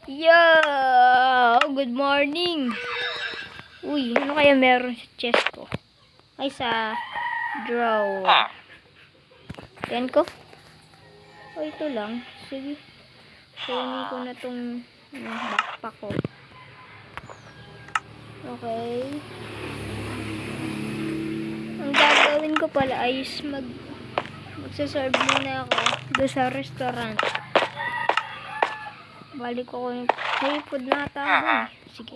Yo! Good morning! Uy, ano kaya meron sa chest ko? Ay, sa drawer. Yan ko? O, ito lang. Sige. Kunin ko na tong backpack ko. Okay. Ang gagawin ko pala ay magsaserve muna ako doon sa restaurant. Balik ko yung food na tayo. Sige.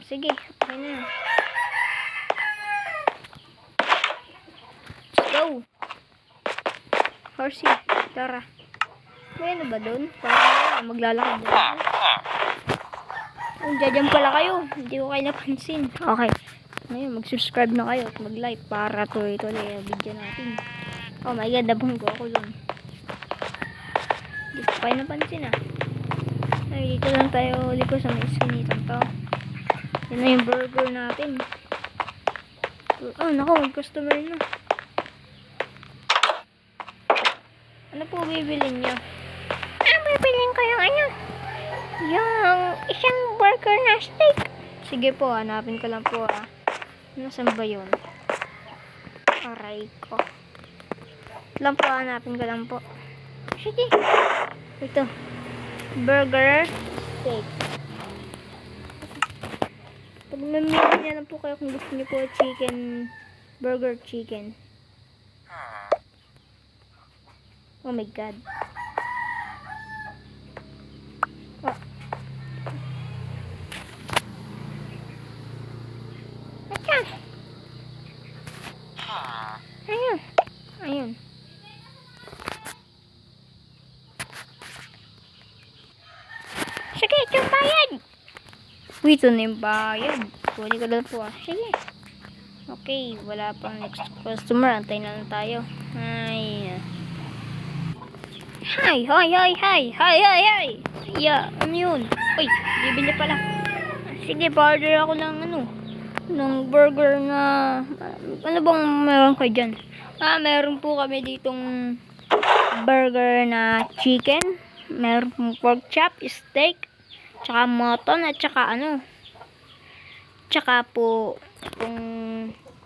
Sige. Okay na. Let's go. Horsey. Tara. May ano ba doon? Para maglalakad na. Diyan pala kayo. Hindi ko kayo napansin. Okay. Ngayon, mag-subscribe na kayo at mag-like para tuloy-tuloy yung video natin. Oh my god, nabunggo ako doon. Hindi ko kayo napansin Ay, dito lang tayo ulit ko sa may sinitang to. Yan na yung burger natin. Oh, naku, mag-customer na. Ano po bibilin nyo? Bibilin ko yung ano? Yung isang burger na steak. Sige po, hanapin ko lang po Nasaan ba yun? Aray ko. Lang po, hanapin ko lang po. Sige. Ito. Burger steak. Pag mamili niya lang po kayo kung gusto niyo po chicken, burger chicken. Oh my god. Oh. Ayan. Ayun. Ayun. Sige, ito yung bayad. Uy, ito na yung bayad. Kunin ko lang po Sige. Okay, wala pang next customer. Antay na lang tayo. Hi. Hi, hi, hi, hi. Hi, hi, hi. Yeah, ano yun? Uy, bibili pala. Sige, pa-order ako ng ng burger na ano bang meron kayo dyan? Meron po kami ditong burger na chicken. Meron pong pork chop, steak, tsaka mutton, at tsaka tsaka po itong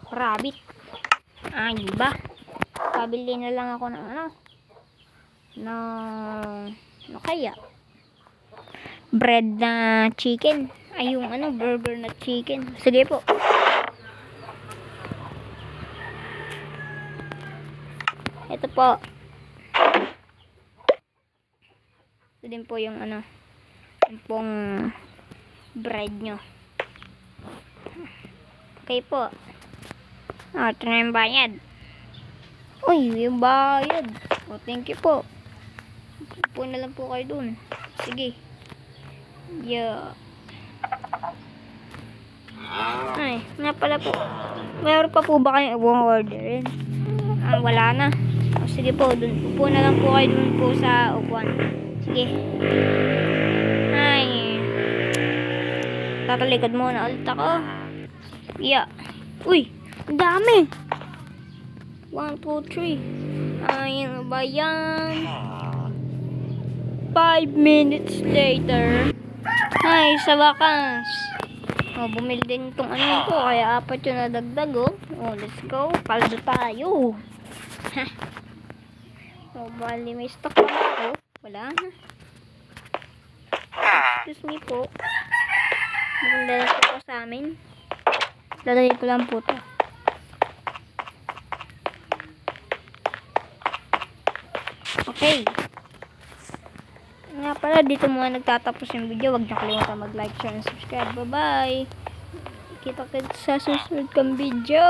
rabbit. Ayun ba? Pabili na lang ako ng kaya bread na chicken. Ay, yung burger na chicken. Sige po. Ito po. Ito din po yung yung pong bread nyo. Okay po. Ito na yung bayad. Uy, yung bayad. Thank you po. Upo na lang po kayo dun. Sige. Yeah. Ay, nga pala po. Meron pa po ba kayong ibang orderin? Wala na. Sige po, dun. Upo na lang po kayo dun po sa upuan. Sige. Ay. Tatalikod muna ulit ako. Yeah. Uy, ang dami. 1, 2, 3. Ay, ano ba yan? 5 minutes later. Ay, sa wakas. Bumili din itong ito. Kaya 4 yung nadagdag, let's go. Paldo tayo. Ha. Bali, may stock na ako. Wala na. Excuse me po. Maganda na po sa amin. Lalagay ko lang po ito. Okay. Nga pala, dito muna nagtatapos yung video. Huwag niyo kalimutan mag-like, share, and subscribe. Bye-bye! Kita-kits sa susunod kong video.